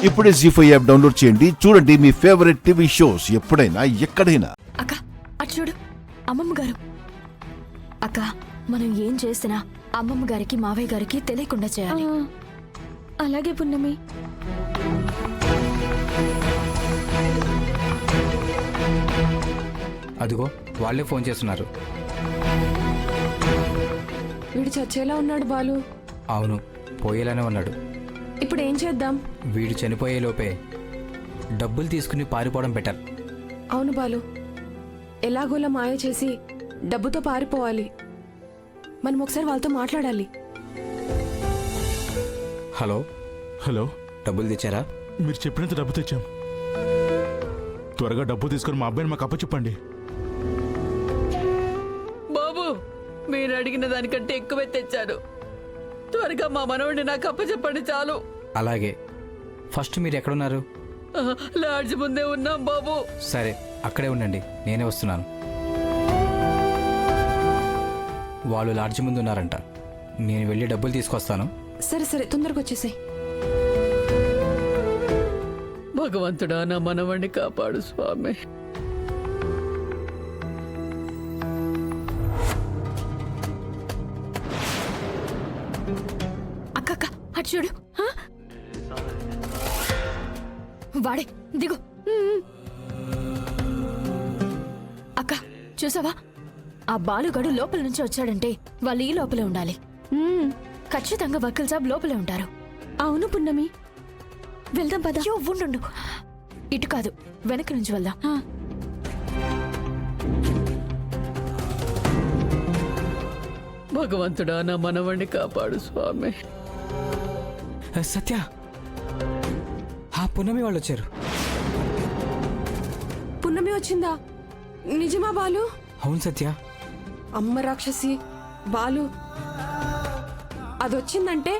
ఇప్పుడే జీ5 app download చేయండి. చూడండి మీ ఫేవరెట్ టీవీ షోస్ ఎప్పుడైనా ఎక్కడైనా. అక్క అటు చూడు, అమ్మమ్మ గారు. అక్క, మనం ఏం చేసినా అమ్మమ్మ గారికి మావయ్య గారికి తెలియకుండా చేయాలి. అలాగే పున్నమి. అదిగో వాళ్ళే ఫోన్ చేస్తున్నారు. వీడు చచ్చేలా ఉన్నాడు బాలు. అవును, పోయేలానే ఉన్నాడు. ఇప్పుడు ఏం చేద్దాం? వీడు చనిపోయే లోపే డబ్బులు తీసుకుని పారిపోవడం బెటర్. అవును బాలు, ఎలాగోలా మాయ చేసి డబ్బుతో పారిపోవాలి. మనం ఒకసారి వాళ్ళతో మాట్లాడాలి. హలో హలో, డబ్బులు తెచ్చారా? మీరు చెప్పినంత డబ్బు తెచ్చాం. త్వరగా డబ్బు తీసుకొని మా అబ్బాయిని మాకు అప్పచెప్పండి. బాబు, మీరు అడిగిన దానికంటే ఎక్కువే తెచ్చాను. త్వరగా మా మనవడిని నాకు అప్పచెప్పండి చాలు. అలాగే. ఫస్ట్ మీరు ఎక్కడున్నారు? లాడ్జ్ ముందే ఉన్నాం బాబు. సరే, అక్కడే ఉండండి, నేనే వస్తున్నాను. వాళ్ళు లాడ్జి ముందు ఉన్నారంట. నేను వెళ్ళి డబ్బులు తీసుకొస్తాను. సరే సరే, తొందరగా వచ్చేసాయి. భగవంతుడా, నా మనవడిని కాపాడు స్వామి. అక్క అక్క అటు చూడు. వాడే, దిగు. అక్క చూసావా, ఆ బాలుగాడు లోపల నుంచి వచ్చాడంటే వాళ్ళు ఈ లోపలే ఉండాలి. ఖచ్చితంగా వకీల్ సాబ్ లోపలే ఉంటారు. అవును పున్నమి, వెళ్దాం పద. అయ్యో, ఉండు. ఇటు కాదు, వెనక నుంచి వెళ్దాం. భగవంతుడా, నా మనవడిని కాపాడు స్వామి. సత్య, ఆ పున్నమి వాళ్ళు వచ్చారు. పున్నమి వచ్చిందా? నిజమా బాలు? అవును సత్య. అమ్మ రాక్షసి, బాలు అదొచ్చిందంటే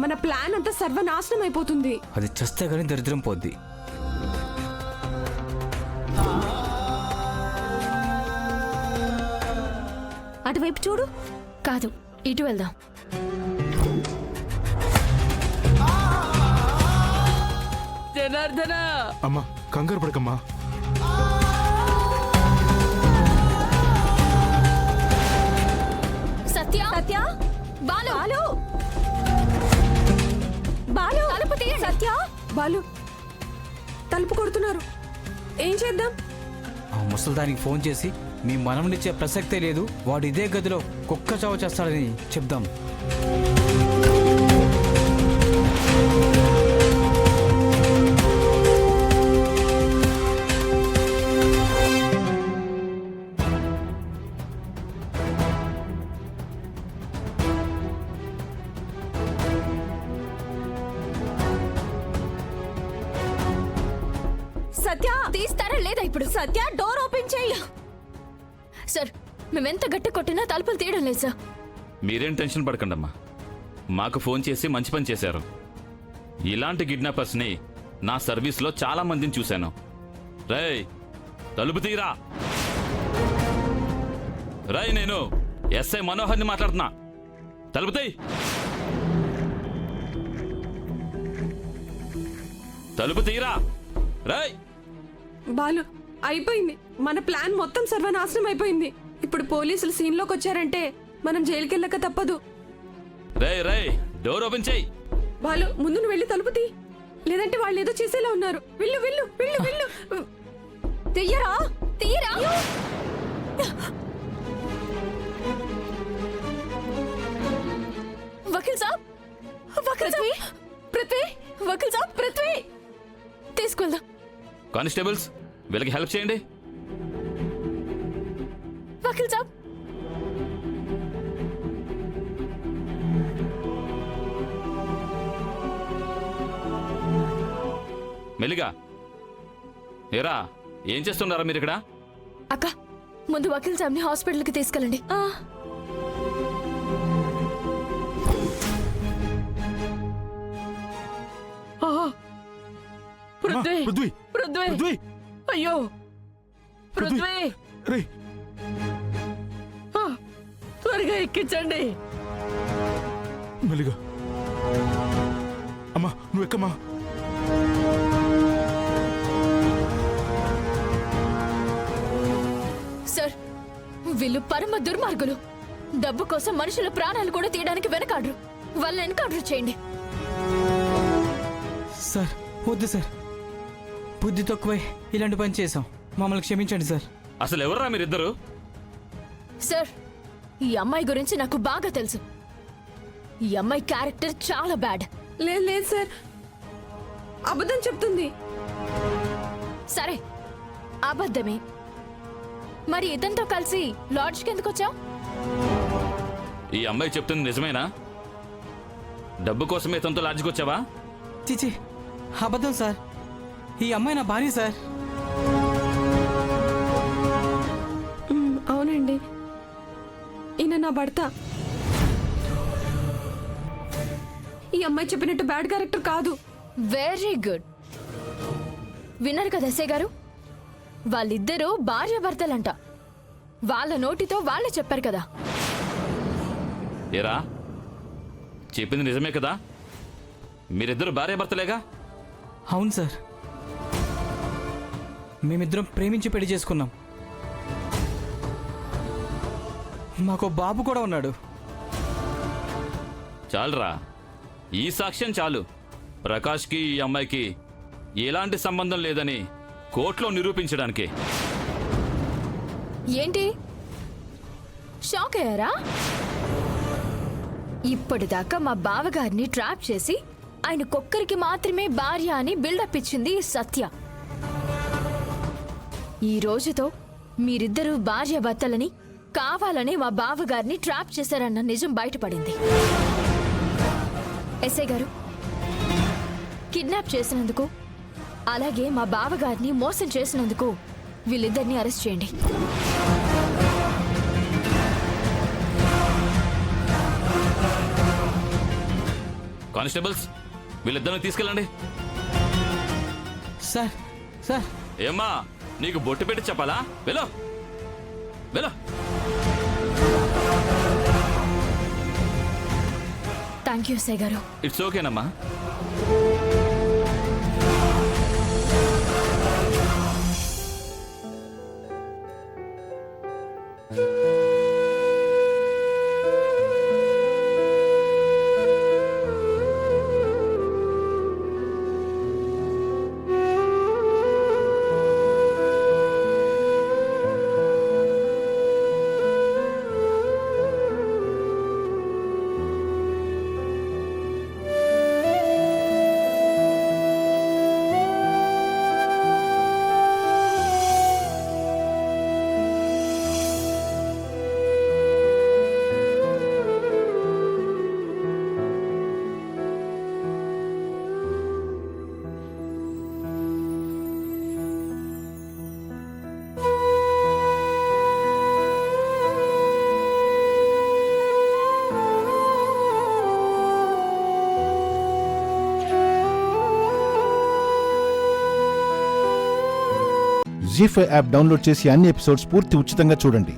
మన ప్లాన్ అంతా సర్వనాశనం అయిపోతుంది. అది చస్తే గానీ దరిద్రం పోద్ది. అటువైపు చూడు. కాదు, ఇటు వెళ్దాం. జనార్దన, అమ్మా, కంగారు పడకమ్మా. సత్య సత్య, బాలు బాలు బాలు, తలుపు తీయండి. సత్య, బాలు తలుపు కొడుతున్నారు. ఏం చేద్దాం? ఆ ముసల్దానికి ఫోన్ చేసి మీ మనవనిచ్చే ప్రసక్తే లేదు, వాడు ఇదే గదిలో కుక్క చావ చేస్తాడని చెప్దాం. సత్య, తీస్తారా లేదా? ఇప్పుడు సత్య, డోర్ ఓపెన్ చేయి. సార్, మేమెంత గట్టి కొట్టినా తలుపులు తీయడం లేదు సార్. మీరేం టెన్షన్ పడకండమ్మా. మాకు ఫోన్ చేసి మంచి పని చేశారు. ఇలాంటి కిడ్నాపర్స్ని నా సర్వీస్లో చాలా మందిని చూశాను. రేయ్, తలుపు తీరా. రేయ్, నేను ఎస్ఐ మనోహర్ని మాట్లాడుతున్నా. తలుపు తీయ్. తలుపు తీరా. రేయ్ బాలు, అయిపోయింది. మన ప్లాన్ మొత్తం సర్వనాశనం అయిపోయింది. ఇప్పుడు పోలీసులు సీన్ లోకి వచ్చారంటే మనం జైలుకి వెళ్ళక తప్పదు. రేయ్ రేయ్, డోర్ ఓపెన్ చేయి. బాలు, ముందు నువ్వు వెళ్ళి తలుపు తీ, లేదంటే వాళ్ళు ఏదో చేసేలా ఉన్నారు. వెళ్ళు వెళ్ళు వెళ్ళు వెళ్ళు. తీయరా, తీరా. వకీల్ సాబ్, వకీల్ సాబ్, పృథ్వీ, వకీల్ సాబ్, పృథ్వీ, తీసుకెళ్దాం. కానిస్టేబుల్స్, వీళ్ళకి హెల్ప్ చేయండి. వకీల్ సాబ్, మెల్లిగా. ఏరా, ఏం చేస్తున్నారా మీరు ఇక్కడ? అక్క, ముందు వకీల్ సాబ్ని హాస్పిటల్కి తీసుకెళ్ళండి. పృథ్వీ, పృథ్వీ, పృథ్వీ, పృథ్వీ, అయ్యో పృథ్వీ, రే, త్వరగా ఎక్కించండి. మెల్లిగా. అమ్మా, నువ్వు ఎక్కమ్మా. సార్, వీళ్ళు పరమ దుర్మార్గులు. డబ్బు కోసం మనుషుల ప్రాణాలు కూడా తీయడానికి వెనకాడరు. వాళ్ళని ఎన్కౌంటర్ చేయండి. సార్ వద్దు సార్, బుద్ధి తక్కువై ఇలాంటి పని చేసాం, మమ్మల్ని క్షమించండి సార్. అసలు ఎవర్రా మీరిద్దరు? సార్, ఈ అమ్మాయి గురించి నాకు బాగా తెలుసు. ఈ అమ్మాయి క్యారెక్టర్ చాలా బ్యాడ్. లేదు లేదు సార్, అబద్ధం చెప్తుంది. సరే, అబద్ధమే. మరి ఇతనితో కలిసి లాడ్జ్కి ఎందుకు వచ్చావు? ఈ అమ్మాయి చెప్తుంది నిజమేనా? డబ్బు కోసమే తనతో లాడ్జికి వచ్చావా? చిచి, అబద్ధం సార్. ఈ అమ్మాయి నా భార్య సార్. అవునండి, ఈయన నా భర్త. ఈ అమ్మాయి చెప్పినట్టు బ్యాడ్ క్యారెక్టర్ కాదు. Very good. విన్నారు కదా ఎస్ఐ గారు, వాళ్ళిద్దరూ భార్యాభర్తలంట. వాళ్ళ నోటితో వాళ్ళే చెప్పారు కదా. ఏరా, చెప్పింది నిజమే కదా? మీరిద్దరు భార్యాభర్తలేగా? అవును సార్, మేమిద్దరం ప్రేమించి పెళ్లి చేసుకున్నాం. మాకు బాబు కూడా ఉన్నాడు. చాలురా, ఈ సాక్ష్యం చాలు. ప్రకాష్కి ఈ అమ్మాయికి ఎలాంటి సంబంధం లేదని కోర్టులో నిరూపించడానికి. ఏంటి, షాక్ అయ్యారా? ఇప్పటిదాకా మా బావగారిని ట్రాప్ చేసి ఆయనకొక్కరికి మాత్రమే భార్య అని బిల్డప్ ఇచ్చింది ఈ సత్య. ఈ రోజుతో మీరిద్దరూ భార్యాభర్తలని కావాలని మా బావగారిని ట్రాప్ చేశారన్న నిజం బయటపడింది. ఎస్ఐ గారు, కిడ్నాప్ చేసినందుకు అలాగే మా బావగారిని మోసం చేసినందుకు వీళ్ళిద్దరిని అరెస్ట్ చేయండి. కానిస్టేబుల్స్, వీళ్ళిద్దరిని తీసుకెళ్ళండి. సార్ సార్ ఏమ్మా, నీకు బొట్టు పెట్టి చెప్పాలా? వెళ్ళు వెళ్ళు. థ్యాంక్ యూ ఎస్ఐ గారు. ఇట్స్ ఓకేనమ్మా. జీ5 యాప్ డౌన్లోడ్ చేసి అన్ని ఎపిసోడ్స్ పూర్తి ఉచితంగా చూడండి.